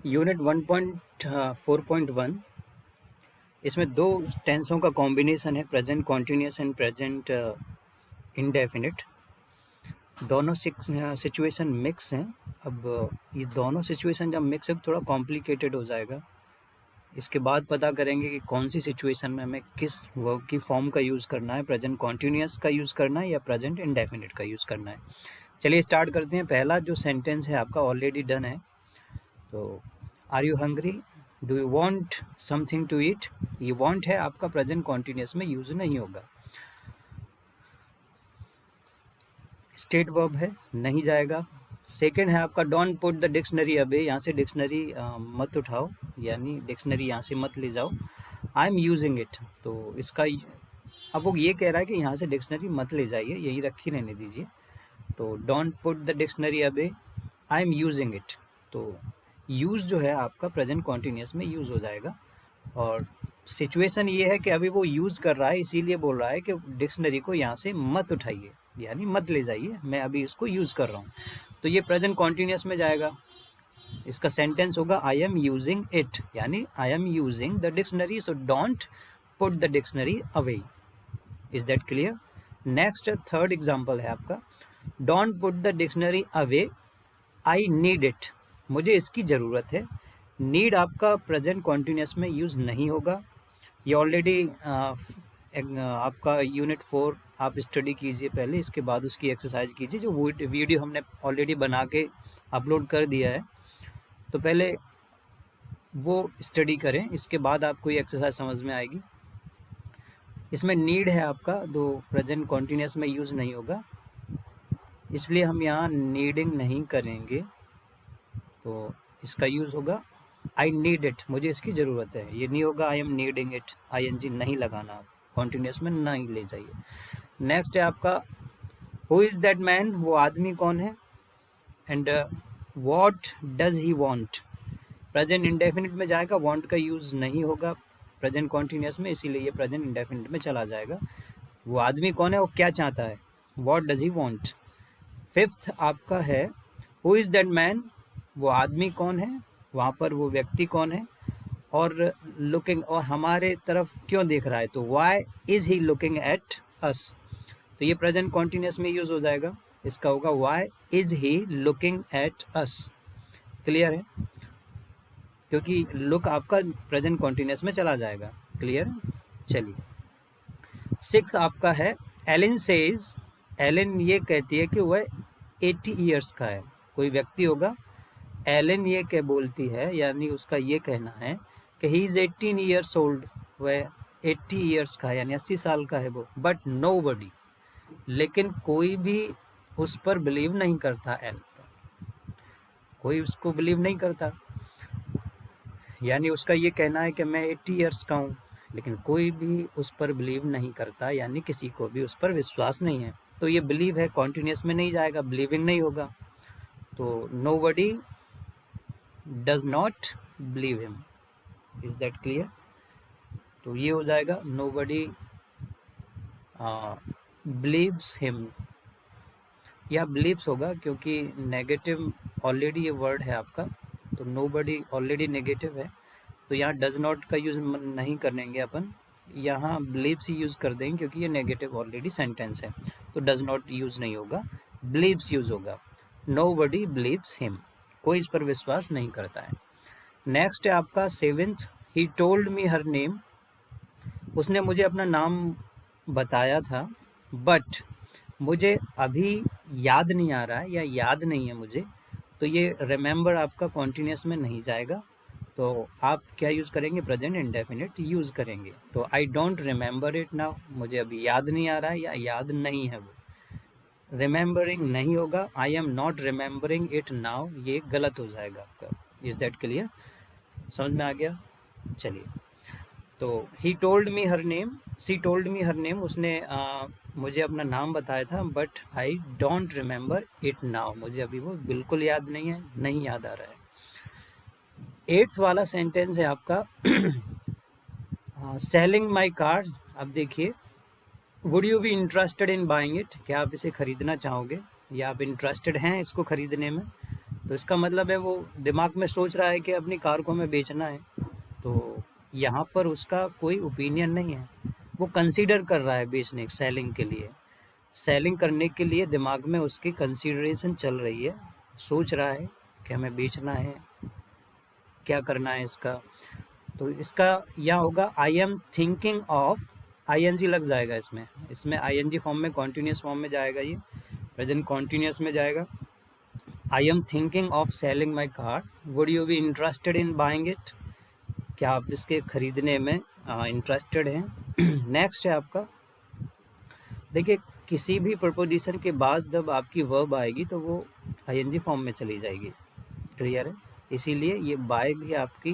Unit 1.4.1 इसमें दो टेंसों का कॉम्बिनेशन है, present continuous and present indefinite. दोनों सिचुएशन मिक्स हैं। अब ये दोनों सिचुएशन जब मिक्स है थोड़ा कॉम्प्लिकेटेड हो जाएगा। इसके बाद पता करेंगे कि कौन सी सिचुएशन में हमें किस वर्ब की फॉर्म का यूज़ करना है, प्रेजेंट कॉन्टिन्यूस का यूज़ करना है या प्रेजेंट इंडेफिनिट का यूज़ करना है। चलिए स्टार्ट करते हैं। पहला जो सेंटेंस है आपका ऑलरेडी डन है। तो are you hungry, do you want something to eat. ये वॉन्ट है आपका प्रेजेंट कॉन्टिन्यूस में यूज नहीं होगा। स्टेट वर्ब है, नहीं जाएगा। सेकंड है आपका don't put the dictionary away, यहाँ से डिक्शनरी मत उठाओ, यानी डिक्शनरी यहाँ से मत ले जाओ। आई एम यूजिंग इट, तो इसका अब वो ये कह रहा है कि यहाँ से डिक्शनरी मत ले जाइए, यही रखी रहने दीजिए। तो don't put the dictionary away, I am using it. तो यूज़ जो है आपका प्रेजेंट कॉन्टिन्यूस में यूज़ हो जाएगा। और सिचुएशन ये है कि अभी वो यूज़ कर रहा है, इसीलिए बोल रहा है कि डिक्शनरी को यहाँ से मत उठाइए, यानी मत ले जाइए, मैं अभी इसको यूज़ कर रहा हूँ। तो ये प्रेजेंट कॉन्टिन्यूस में जाएगा। इसका सेंटेंस होगा आई एम यूजिंग इट, यानी I am using the dictionary, so don't put the dictionary away. Is that clear? Next third example है आपका, don't put the dictionary away, I need it, मुझे इसकी ज़रूरत है। नीड आपका present continuous में use नहीं होगा। ये ऑलरेडी आपका यूनिट 4 आप स्टडी कीजिए पहले, इसके बाद उसकी एक्सरसाइज कीजिए। जो वीडियो हमने ऑलरेडी बना के अपलोड कर दिया है, तो पहले वो स्टडी करें, इसके बाद आपको ये एक्सरसाइज समझ में आएगी। इसमें नीड है आपका, दो प्रेजेंट कॉन्टिन्यूस में यूज़ नहीं होगा, इसलिए हम यहाँ नीडिंग नहीं करेंगे। तो इसका यूज़ होगा आई नीड इट, मुझे इसकी ज़रूरत है। ये नहीं होगा I am needing it, ING नहीं लगाना, कॉन्टिन्यूस में नहीं ले जाइए। नेक्स्ट है आपका हु इज़ दैट मैन, वो आदमी कौन है। And what does he want, present indefinite में जाएगा, वांट का यूज़ नहीं होगा प्रेजेंट कॉन्टिन्यूस में, इसीलिए ये प्रेजेंट इंडेफिनिट में चला जाएगा। वो आदमी कौन है, वो क्या चाहता है, what does he want. Fifth आपका है हु इज़ दैट मैन, वो आदमी कौन है, वहाँ पर वो व्यक्ति कौन है, और लुकिंग, और हमारे तरफ क्यों देख रहा है, तो why is he looking at us. तो ये प्रेजेंट कॉन्टिन्यूस में यूज़ हो जाएगा। इसका होगा why is he looking at us. Clear है? क्योंकि लुक आपका प्रेजेंट कॉन्टिन्यूस में चला जाएगा। क्लियर? चलिए 6 आपका है एलिन सेज, एलिन ये कहती है कि वह 80 ईयर्स का है। कोई व्यक्ति होगा, एलिन ये क्या बोलती है, यानी उसका ये कहना है कि ही इज़ 18 ईयर्स ओल्ड, वह 80 ईयर्स का है, यानी 80 साल का है वो। बट नोबडी, लेकिन कोई भी उस पर बिलीव नहीं करता, एल पर कोई उसको बिलीव नहीं करता। यानी उसका ये कहना है कि मैं 80 ईयर्स का हूँ, लेकिन कोई भी उस पर बिलीव नहीं करता, यानी किसी को भी उस पर विश्वास नहीं है। तो ये बिलीव है, कॉन्टिन्यूस में नहीं जाएगा, बिलीविंग नहीं होगा। तो nobody does not believe him. Is that clear? तो ये हो जाएगा नोबडी बिलीव्स हिम, या बिलीव्स होगा, क्योंकि नेगेटिव ऑलरेडी ये वर्ड है आपका, तो नोबडी ऑलरेडी नेगेटिव है, तो यहाँ डज नॉट का यूज़ नहीं करेंगे अपन, यहाँ बिलीव्स ही यूज़ कर देंगे, क्योंकि ये नेगेटिव ऑलरेडी सेंटेंस है। तो डज नॉट यूज़ नहीं होगा, बिलीव्स यूज़ होगा। नोबडी बिलीव्स हिम, कोई इस पर विश्वास नहीं करता है। नेक्स्ट है आपका 7th, he told me her name, उसने मुझे अपना नाम बताया था, बट मुझे अभी याद नहीं आ रहा है, या याद नहीं है मुझे। तो ये रिमेंबर आपका कॉन्टिन्यूस में नहीं जाएगा, तो आप क्या यूज़ करेंगे, प्रेजेंट इंडेफिनिट यूज़ करेंगे। तो I don't remember it now, मुझे अभी याद नहीं आ रहा है, या याद नहीं है वो। रिमेंबरिंग नहीं होगा, I am not remembering it now, ये गलत हो जाएगा आपका। Is that clear? समझ में आ गया? चलिए, तो he told me her name, C told me her name, उसने मुझे अपना नाम बताया था, but I don't remember it now, मुझे अभी वो बिल्कुल याद नहीं है, नहीं याद आ रहा है। 8th वाला सेंटेंस है आपका सेलिंग माई कार। अब देखिए, would you be interested in buying it, क्या आप इसे खरीदना चाहोगे, या आप इंटरेस्टेड हैं इसको खरीदने में। तो इसका मतलब है वो दिमाग में सोच रहा है कि अपनी कार को हमें बेचना है। तो यहाँ पर उसका कोई ओपिनियन नहीं है, वो कंसीडर कर रहा है बेचने सेलिंग के लिए। सेलिंग करने के लिए दिमाग में उसकी कंसीडरेशन चल रही है, सोच रहा है कि हमें बेचना है, क्या करना है इसका। तो इसका यहाँ होगा I am thinking of, ING लग जाएगा इसमें। इसमें आईएनजी फॉर्म में, कॉन्टिन्यूस फॉर्म में जाएगा, ये प्रेजेंट कॉन्टिन्यूस में जाएगा। I am thinking of selling my car, would you be interested in buying it, क्या आप इसके खरीदने में इंटरेस्टेड हैं। नेक्स्ट है आपका, देखिए किसी भी प्रपोजिशन के बाद जब आपकी वर्ब आएगी तो वो आईएनजी फॉर्म में चली जाएगी, क्लियर है। इसीलिए ये बाय भी आपकी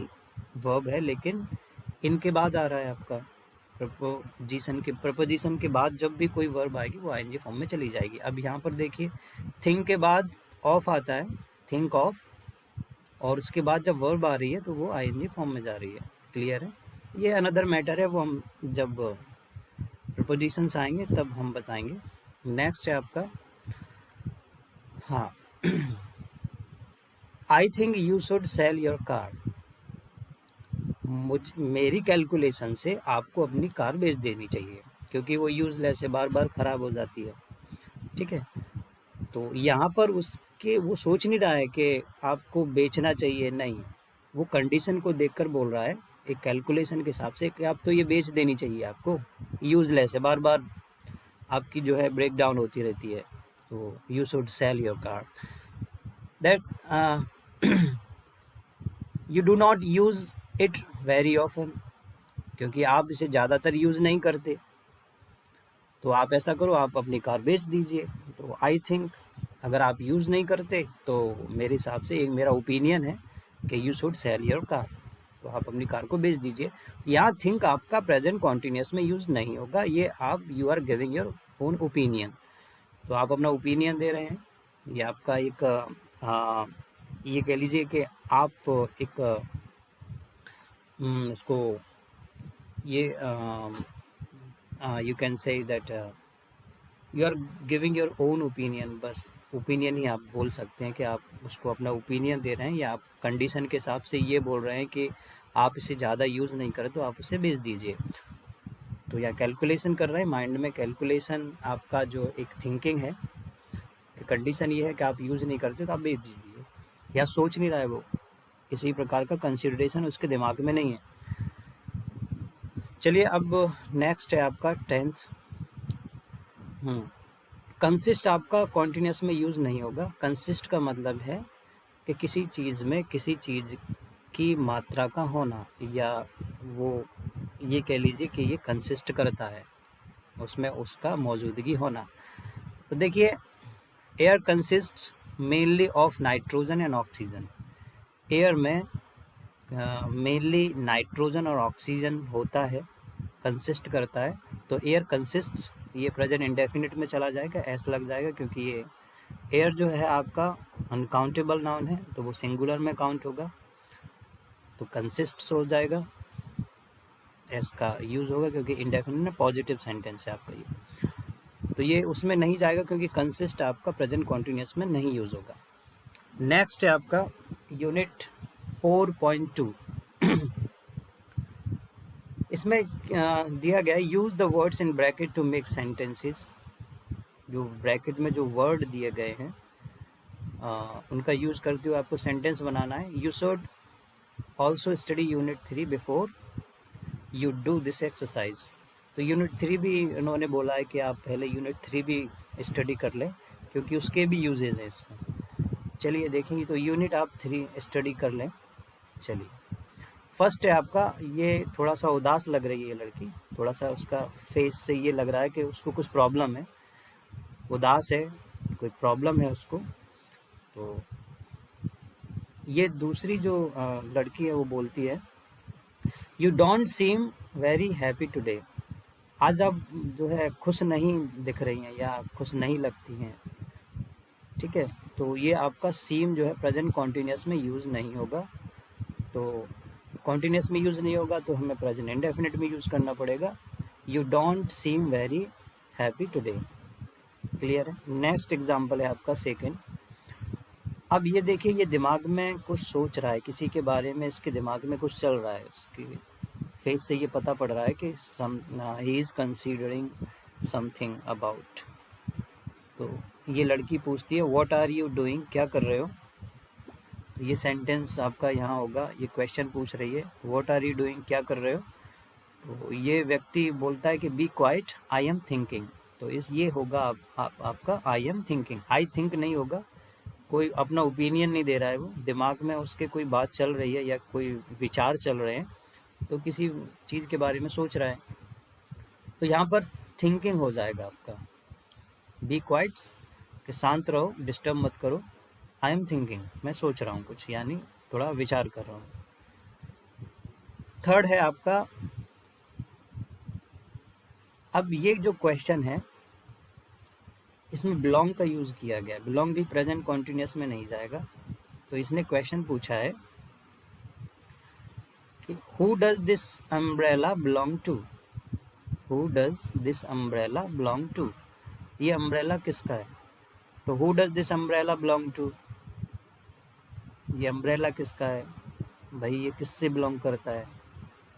वर्ब है, लेकिन इनके बाद आ रहा है आपका प्रपोजिशन के बाद जब भी कोई वर्ब आएगी वो आईएनजी फॉर्म में चली जाएगी। अब यहाँ पर देखिए थिंक के बाद ऑफ आता है, थिंक ऑफ, और उसके बाद जब वर्ब आ रही है तो वो आईएनजी फॉर्म में जा रही है, क्लियर है। ये अनदर मैटर है, वो हम जब प्रपोजिशंस आएंगे तब हम बताएंगे। नेक्स्ट है आपका, हाँ, I think you should sell your car, मेरी कैलकुलेशन से आपको अपनी कार बेच देनी चाहिए, क्योंकि वो यूजलेस है, बार बार ख़राब हो जाती है, ठीक है। तो यहाँ पर उसके वो सोच नहीं रहा है कि आपको बेचना चाहिए, नहीं, वो कंडीशन को देखकर बोल रहा है एक कैलकुलेशन के हिसाब से कि आप तो ये बेच देनी चाहिए आपको, यूजलेस है, बार बार आपकी जो है ब्रेक डाउन होती रहती है, तो you should sell your car. That you do not use it very often, क्योंकि आप इसे ज़्यादातर यूज़ नहीं करते, तो आप ऐसा करो, आप अपनी कार बेच दीजिए। तो आई थिंक अगर आप यूज़ नहीं करते तो मेरे हिसाब से एक मेरा ओपिनियन है कि you should sell your car, तो आप अपनी कार को बेच दीजिए। यहाँ थिंक आपका प्रेजेंट कॉन्टिन्यूस में यूज़ नहीं होगा, ये आप you are giving your own opinion, तो आप अपना ओपिनियन दे रहे हैं। ये आपका एक ये कह लीजिए कि आप एक उसको ये you can say that you are giving your own opinion, बस ओपिनियन ही आप बोल सकते हैं कि आप उसको अपना ओपिनियन दे रहे हैं, या आप कंडीशन के हिसाब से ये बोल रहे हैं कि आप इसे ज़्यादा यूज़ नहीं करें तो आप उसे बेच दीजिए। तो या कैलकुलेशन कर रहे हैं माइंड में, कैलकुलेशन आपका जो एक थिंकिंग है कि कंडीशन ये है कि आप यूज़ नहीं करते तो आप बेच दीजिए, या सोच नहीं रहा है वो, किसी प्रकार का कंसिडरेशन उसके दिमाग में नहीं है। चलिए अब नेक्स्ट है आपका 10th। कंसिस्ट आपका कॉन्टिन्यूस में यूज़ नहीं होगा। कंसिस्ट का मतलब है कि किसी चीज़ में किसी चीज़ की मात्रा का होना, या वो ये कह लीजिए कि ये कंसिस्ट करता है, उसमें उसका मौजूदगी होना। तो देखिए air consist mainly of nitrogen and oxygen, air में मेनली नाइट्रोजन और ऑक्सीजन होता है, कंसिस्ट करता है। तो एयर कंसिस्ट ये प्रेजेंट इंडेफिनिट में चला जाएगा, एस लग जाएगा, क्योंकि ये एयर जो है आपका अनकाउंटेबल नाउन है, तो वो सिंगुलर में काउंट होगा, तो कंसिस्ट हो जाएगा, एस का यूज़ होगा, क्योंकि इंडेफिनिट में पॉजिटिव सेंटेंस है आपका ये, तो ये उसमें नहीं जाएगा क्योंकि कंसिस्ट आपका प्रेजेंट कॉन्टिन्यूस में नहीं यूज़ होगा। नेक्स्ट है आपका यूनिट 4.2। इसमें दिया गया है use the words in bracket to make sentences, जो ब्रैकेट में जो वर्ड दिए गए हैं उनका यूज़ करते हुए आपको सेंटेंस बनाना है। You should also study unit 3 before you do this exercise. तो यूनिट 3 भी उन्होंने बोला है कि आप पहले यूनिट 3 भी स्टडी कर लें, क्योंकि उसके भी यूजेज हैं इसमें। चलिए देखेंगे, तो यूनिट आप 3 स्टडी कर लें। चलिए फर्स्ट है आपका, ये थोड़ा सा उदास लग रही है लड़की, थोड़ा सा उसका फेस से ये लग रहा है कि उसको कुछ प्रॉब्लम है, उदास है, कोई प्रॉब्लम है उसको। तो ये दूसरी जो लड़की है वो बोलती है you don't seem very happy today, आज आप जो है खुश नहीं दिख रही हैं या खुश नहीं लगती हैं, ठीक है। तो ये आपका सीम जो है प्रेजेंट कॉन्टिन्यूस में यूज़ नहीं होगा, तो कॉन्टिन्यूस में यूज़ नहीं होगा तो हमें प्रेजेंट इंडेफिनिट में यूज़ करना पड़ेगा। You don't seem very happy today, clear है। नेक्स्ट एग्जांपल है आपका सेकंड, अब ये देखिए, ये दिमाग में कुछ सोच रहा है किसी के बारे में, इसके दिमाग में कुछ चल रहा है, उसके फेस से ये पता पड़ रहा है कि he is considering something about. तो ये लड़की पूछती है व्हाट आर यू डूइंग, क्या कर रहे हो। तो ये सेंटेंस आपका यहाँ होगा, ये क्वेश्चन पूछ रही है व्हाट आर यू डूइंग, क्या कर रहे हो। तो ये व्यक्ति बोलता है कि be quiet I am thinking. तो इस ये होगा आपका I am thinking, I think नहीं होगा, कोई अपना ओपिनियन नहीं दे रहा है, वो दिमाग में उसके कोई बात चल रही है या कोई विचार चल रहे हैं, तो किसी चीज़ के बारे में सोच रहा है। तो यहाँ पर थिंकिंग हो जाएगा आपका। बी क्वाइट कि शांत रहो, डिस्टर्ब मत करो, आई एम थिंकिंग मैं सोच रहा हूँ कुछ, यानी थोड़ा विचार कर रहा हूँ। थर्ड है आपका, अब ये जो क्वेश्चन है इसमें बिलोंग का यूज़ किया गया है, बिलोंग भी प्रेजेंट कॉन्टिन्यूस में नहीं जाएगा। तो इसने क्वेश्चन पूछा है कि who does this umbrella belong to, who does this umbrella belong to, ये अम्ब्रेला किसका है। तो who does this umbrella belong to, ये अम्ब्रेला किसका है भाई, ये किससे बिलोंग करता है,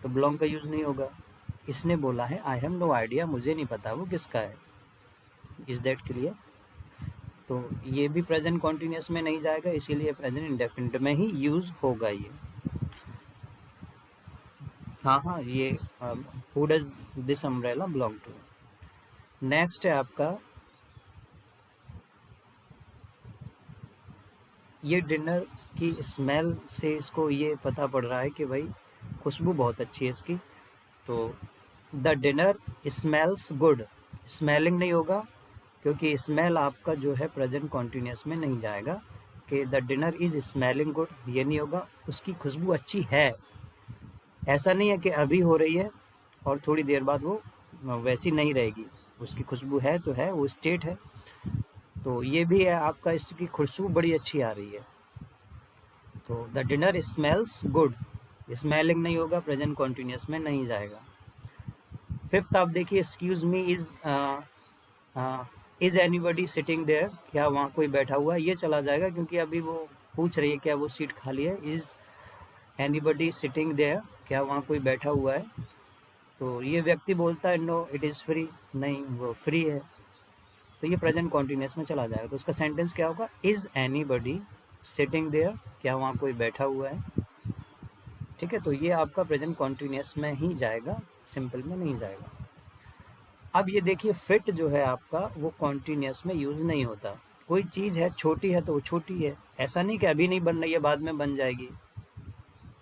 तो बिलोंग का यूज़ नहीं होगा। इसने बोला है आई हैव नो आइडिया, मुझे नहीं पता वो किसका है। Is that clear. तो ये भी प्रेजेंट कॉन्टिन्यूस में नहीं जाएगा, इसीलिए प्रेजेंट इंडेफिनिट में ही यूज़ होगा ये। हाँ, ये who does this umbrella belong to. Next है आपका, ये डिनर की स्मेल से इसको ये पता पड़ रहा है कि भाई खुशबू बहुत अच्छी है इसकी। तो the dinner smells good, smelling नहीं होगा क्योंकि स्मेल आपका जो है प्रेजेंट कॉन्टिन्यूस में नहीं जाएगा, कि the dinner is smelling good, ये नहीं होगा। उसकी खुशबू अच्छी है, ऐसा नहीं है कि अभी हो रही है और थोड़ी देर बाद वो वैसी नहीं रहेगी, उसकी खुशबू है तो है, वो स्टेट है। तो ये भी है आपका, इसकी खुशबू बड़ी अच्छी आ रही है। तो the dinner smells good, smelling नहीं होगा, प्रेजेंट कॉन्टिन्यूस में नहीं जाएगा। फिफ्थ आप देखिए, excuse me is anybody sitting there, क्या वहाँ कोई बैठा हुआ है, ये चला जाएगा क्योंकि अभी वो पूछ रही है क्या वो सीट खाली है। इज़ एनीबडी सिटिंग देयर, क्या वहाँ कोई बैठा हुआ है। तो ये व्यक्ति बोलता है नो इट इज़ फ्री, नहीं वो फ्री है, तो ये प्रेजेंट कॉन्टिन्यूस में चला जाएगा। तो उसका सेंटेंस क्या होगा, इज़ एनीबडी सिटिंग देयर, क्या वहाँ कोई बैठा हुआ है। ठीक है, तो ये आपका प्रेजेंट कॉन्टिन्यूस में ही जाएगा, सिंपल में नहीं जाएगा। अब ये देखिए, फिट जो है आपका वो कॉन्टिन्यूस में यूज़ नहीं होता। कोई चीज़ है छोटी है तो वो छोटी है, ऐसा नहीं कि अभी नहीं बन रही है बाद में बन जाएगी,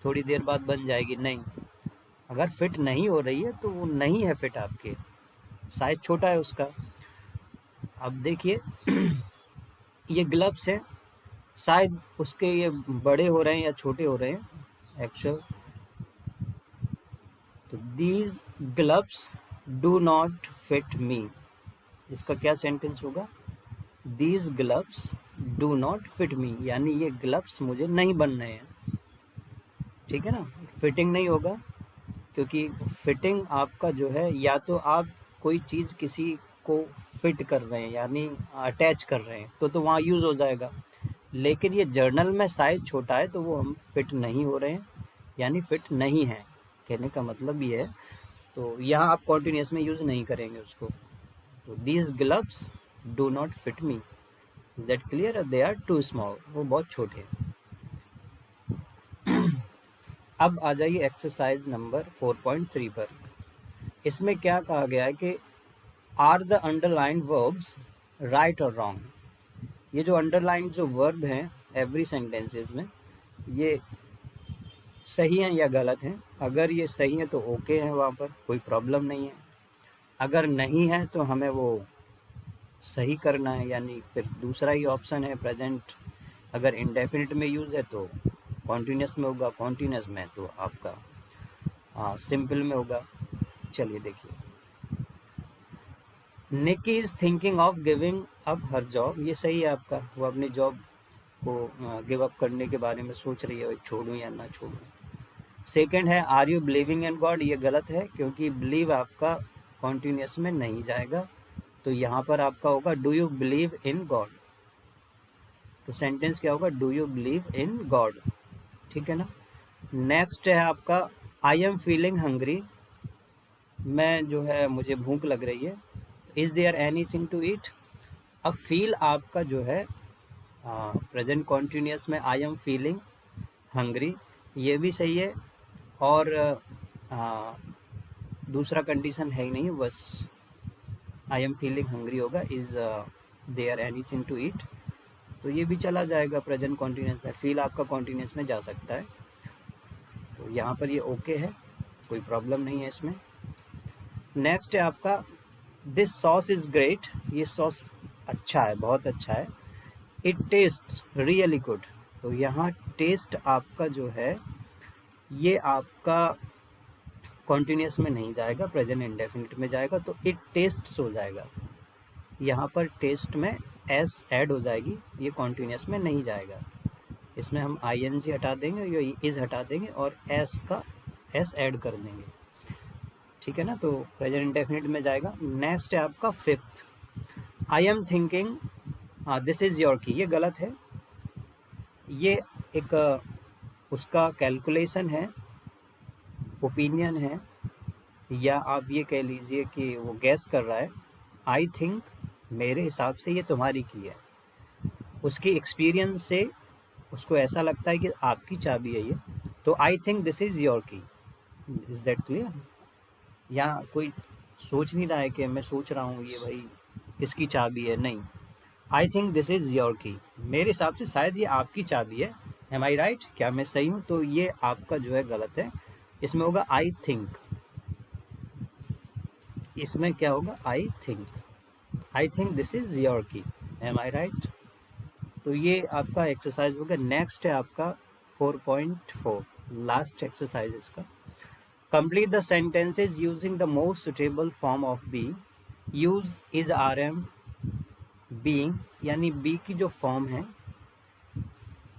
थोड़ी देर बाद बन जाएगी, नहीं। अगर फिट नहीं हो रही है तो वो नहीं है फिट, आपके साइज छोटा है उसका। अब देखिए ये ग्लव्स है, शायद उसके ये बड़े हो रहे हैं या छोटे हो रहे हैं एक्चुअल। तो these gloves do not fit me, इसका क्या सेंटेंस होगा, these gloves do not fit me, यानी ये ग्लव्स मुझे नहीं बन रहे हैं। ठीक है ना, फिटिंग नहीं होगा क्योंकि फिटिंग आपका जो है, या तो आप कोई चीज़ किसी को फिट कर रहे हैं यानी अटैच कर रहे हैं तो वहाँ यूज़ हो जाएगा। लेकिन ये जर्नल में साइज़ छोटा है तो वो हम फिट नहीं हो रहे हैं, यानी फिट नहीं है, कहने का मतलब ये है। तो यहाँ आप कॉन्टिन्यूस में यूज़ नहीं करेंगे उसको। तो these gloves do not fit me, is that clear, they are too small, वो बहुत छोटे हैं। अब आ जाइए एक्सरसाइज नंबर 4.3 पर। इसमें क्या कहा गया है कि are the underlined verbs right और रॉन्ग। ये जो अंडरलाइन जो वर्ब हैं एवरी सेंटेंसेस में, ये सही हैं या गलत हैं। अगर ये सही है तो ओके है, वहाँ पर कोई प्रॉब्लम नहीं है। अगर नहीं है तो हमें वो सही करना है, यानी फिर दूसरा ही ऑप्शन है प्रेजेंट। अगर इंडेफिनिट में यूज़ है तो कॉन्टीन्यूस में होगा, कॉन्टीन्यूस में तो आपका सिंपल में होगा। चलिए देखिए, Nikki is thinking of giving up her job, ये सही है आपका, वो अपनी जॉब को गिव अप करने के बारे में सोच रही है, छोड़ूं या ना छोड़ूं। सेकंड है are you believing in God, ये गलत है क्योंकि बिलीव आपका कॉन्टीन्यूस में नहीं जाएगा। तो यहाँ पर आपका होगा do you believe in God. तो सेंटेंस क्या होगा, do you believe in God, ठीक है ना। नेक्स्ट है आपका आई एम फीलिंग हंग्री, मैं जो है मुझे भूख लग रही है। Is there anything to eat, अब फील आपका जो है प्रेजेंट कॉन्टिन्यूस में आई एम फीलिंग हंग्री, ये भी सही है। और दूसरा कंडीशन है ही नहीं, बस आई एम फीलिंग हंग्री होगा, is there anything to eat, तो ये भी चला जाएगा प्रेजेंट कॉन्टिन्यूस में, फील आपका कॉन्टिन्यूस में जा सकता है। तो यहाँ पर ये ओके है, कोई प्रॉब्लम नहीं है इसमें। नेक्स्ट है आपका दिस सॉस इज़ ग्रेट, ये सॉस अच्छा है, बहुत अच्छा है। इट टेस्ट रियली गुड, तो यहाँ टेस्ट आपका जो है ये आपका कॉन्टिन्यूस में नहीं जाएगा, प्रेजेंट इंडेफिनिट में जाएगा, तो इट टेस्ट्स हो जाएगा। यहाँ पर टेस्ट में एस ऐड हो जाएगी, ये कॉन्टिन्यूस में नहीं जाएगा। इसमें हम आई एन जी हटा देंगे, ये इज़ हटा देंगे और एस का एस ऐड कर देंगे, ठीक है ना, तो प्रेजेंट इंडेफिनिट में जाएगा। नेक्स्ट है आपका fifth, I am thinking this is your की, ये गलत है, ये एक उसका कैलकुलेशन है, ओपिनियन है, या आप ये कह लीजिए कि वो गैस कर रहा है। आई थिंक मेरे हिसाब से ये तुम्हारी की है, उसके एक्सपीरियंस से उसको ऐसा लगता है कि आपकी चाबी है ये, तो I think this is your की, इज़ दैट क्लियर। या कोई सोच नहीं रहा है कि मैं सोच रहा हूँ ये भाई किसकी चाबी है, नहीं, I think this is your की, मेरे हिसाब से शायद ये आपकी चाबी है, एम आई राइट, क्या मैं सही हूँ, तो ये आपका जो है गलत है, इसमें होगा आई थिंक, इसमें क्या होगा I think this is your की, एम आई राइट। तो ये आपका एक्सरसाइज हो गया। नेक्स्ट है आपका 4.4, लास्ट एक्सरसाइज इसका, complete the sentences using the most suitable form of be, use is are am being, यानी बी की जो फॉर्म है,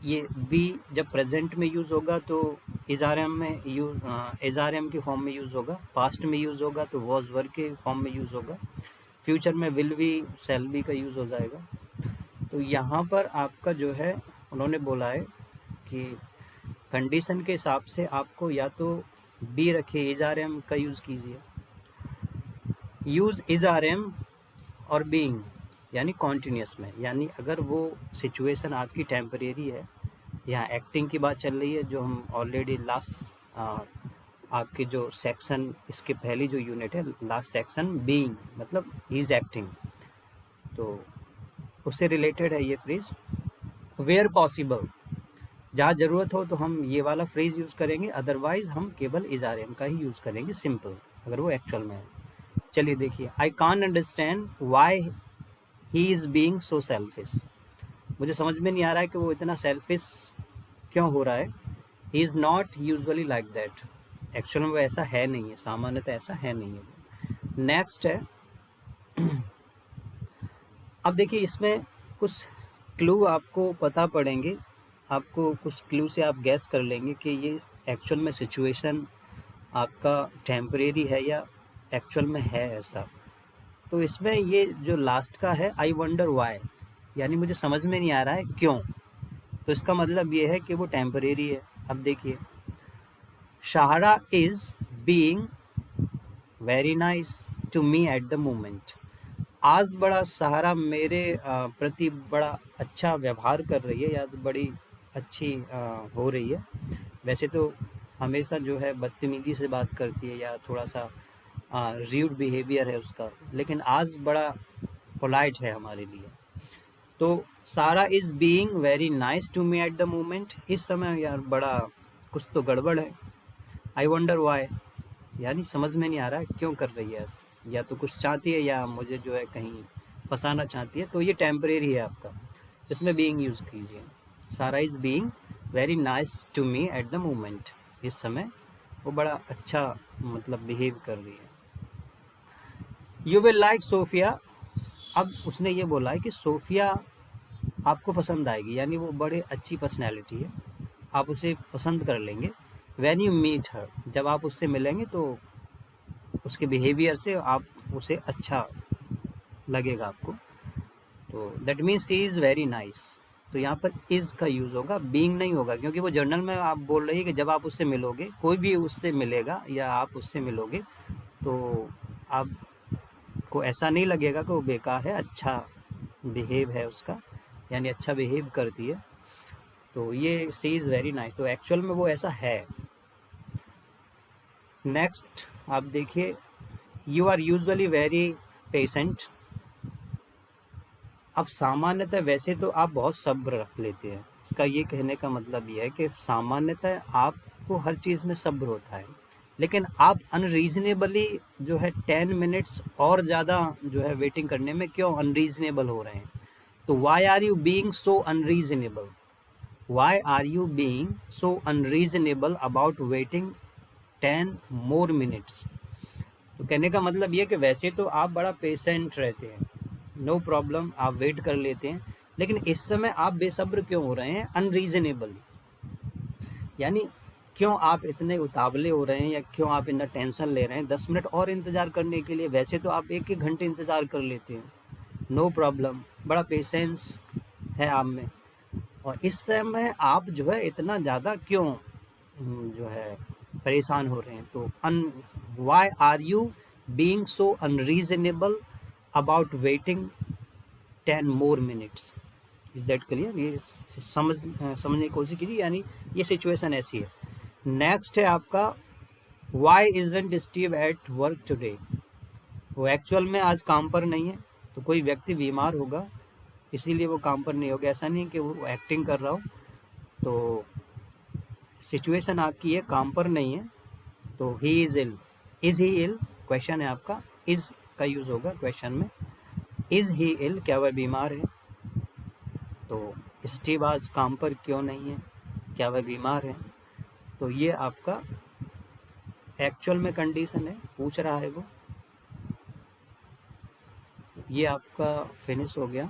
ये बी जब प्रेजेंट में यूज़ होगा तो इज आर एम में इज आर एम की फॉर्म में यूज़ होगा, पास्ट में यूज़ होगा तो वॉज वर्क के फॉर्म में यूज़ होगा, फ्यूचर में विल बी शैल बी का यूज़ हो जाएगा। तो यहाँ पर आपका जो है उन्होंने बोला है कि कंडीशन के हिसाब से आपको या तो बी रखिए, इज आर एम का यूज़ कीजिए, यूज़ इज आर एम और बीइंग यानी कॉन्टिन्यूस में, यानी अगर वो सिचुएशन आपकी टेम्परेरी है, यहाँ एक्टिंग की बात चल रही है, जो हम ऑलरेडी लास्ट आपके जो सेक्शन, इसके पहली जो यूनिट है लास्ट सेक्शन, बीइंग मतलब ही इज़ एक्टिंग, तो उससे रिलेटेड है ये फ्रेज। वेयर पॉसिबल, जहाँ ज़रूरत हो तो हम ये वाला फ्रेज यूज़ करेंगे, अदरवाइज हम केवल इज आर एम का ही यूज़ करेंगे, सिंपल, अगर वो एक्चुअल में है। चलिए देखिए, I can't understand why he is being so selfish, मुझे समझ में नहीं आ रहा है कि वो इतना सेल्फिश क्यों हो रहा है। He is not usually like that, actual में वो ऐसा है नहीं है, सामान्यतः ऐसा है नहीं है। नेक्स्ट है, अब देखिए इसमें कुछ क्लू आपको पता पड़ेंगे, आपको कुछ क्लू से आप गैस कर लेंगे कि ये एक्चुअल में सिचुएशन आपका टेम्परेरी है या एक्चुअल में है ऐसा। तो इसमें ये जो लास्ट का है, आई वंडर वाई, यानी मुझे समझ में नहीं आ रहा है क्यों, तो इसका मतलब ये है कि वो टेम्परेरी है। अब देखिए, Sarah is being very nice to me at the moment, आज बड़ा सहारा मेरे प्रति बड़ा अच्छा व्यवहार कर रही है या बड़ी अच्छी हो रही है, वैसे तो हमेशा जो है बदतमीजी से बात करती है या थोड़ा सा र्यूड बिहेवियर है उसका, लेकिन आज बड़ा पोलाइट है हमारे लिए। तो Sara is being very nice to me at the moment, इस समय यार बड़ा कुछ तो गड़बड़ है। आई वंडर वाई, यानी समझ में नहीं आ रहा है क्यों कर रही है ऐसे, या तो कुछ चाहती है या मुझे जो है कहीं फंसाना चाहती है, तो ये टेम्परेरी है आपका, इसमें बीइंग यूज़ कीजिए। Sara is being very nice to me at the moment, इस समय वो बड़ा अच्छा मतलब बिहेव कर रही है। यू विल लाइक सोफिया, अब उसने ये बोला है कि सोफिया आपको पसंद आएगी, यानी वो बड़े अच्छी पर्सनैलिटी है, आप उसे पसंद कर लेंगे। वैन यू मीट हर, जब आप उससे मिलेंगे तो उसके बिहेवियर से आप उसे अच्छा लगेगा आपको, तो that means she is very nice. तो यहाँ पर इज़ का यूज़ होगा, बीइंग नहीं होगा, क्योंकि वो जर्नल में आप बोल रही है कि जब आप उससे मिलोगे, कोई भी उससे मिलेगा या आप उससे मिलोगे तो आपको ऐसा नहीं लगेगा कि वो बेकार है, अच्छा बिहेव है उसका, यानी अच्छा बिहेव करती है। तो ये सी इज़ वेरी नाइस, तो एक्चुअल में वो ऐसा है। नेक्स्ट आप देखिए, you are usually very patient. अब सामान्यतः वैसे तो आप बहुत सब्र रख लेते हैं, इसका ये कहने का मतलब ये है कि सामान्यतः आपको हर चीज़ में सब्र होता है, लेकिन आप अनरीजनेबली जो है 10 मिनट्स और ज़्यादा जो है वेटिंग करने में क्यों अनरीजनेबल हो रहे हैं? तो why are you being so unreasonable? Why are you being so unreasonable about waiting 10 more minutes? तो कहने का मतलब ये कि वैसे तो आप बड़ा पेशेंट रहते हैं, नो प्रॉब्लम, आप वेट कर लेते हैं, लेकिन इस समय आप बेसब्र क्यों हो रहे हैं? अनरीजनेबल, यानी क्यों आप इतने उतावले हो रहे हैं या क्यों आप इतना टेंशन ले रहे हैं 10 मिनट और इंतज़ार करने के लिए? वैसे तो आप 1-1 घंटे इंतज़ार कर लेते हैं, नो प्रॉब्लम, बड़ा पेशेंस है आप में, और इस समय आप जो है इतना ज़्यादा क्यों जो है परेशान हो रहे हैं? तो why are you being so unreasonable about waiting 10 more minutes? Is that clear? ये समझने की कोशिश कीजिए, यानी ये सिचुएशन ऐसी है। नेक्स्ट है आपका, why isn't Steve at work today? वो एक्चुअल में आज काम पर नहीं है, तो कोई व्यक्ति बीमार होगा इसीलिए वो काम पर नहीं होगा, ऐसा नहीं कि वो एक्टिंग कर रहा हो। तो सिचुएशन आपकी है काम पर नहीं है, तो he is ill. Is he ill question है आपका, इज़ का यूज़ होगा क्वेश्चन में। इज़ ही इल, क्या वह बीमार है? तो स्टीव आज काम पर क्यों नहीं है, क्या वह बीमार है? तो ये आपका एक्चुअल में कंडीशन है, पूछ रहा है वो। ये आपका फिनिश हो गया।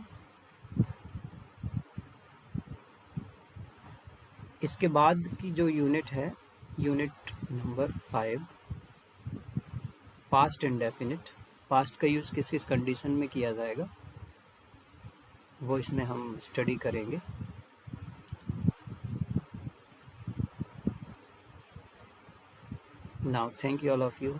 इसके बाद की जो यूनिट है, unit number 5, past indefinite. Past का यूज़ किस किस कंडीशन में किया जाएगा वो इसमें हम स्टडी करेंगे। Now thank you all of you.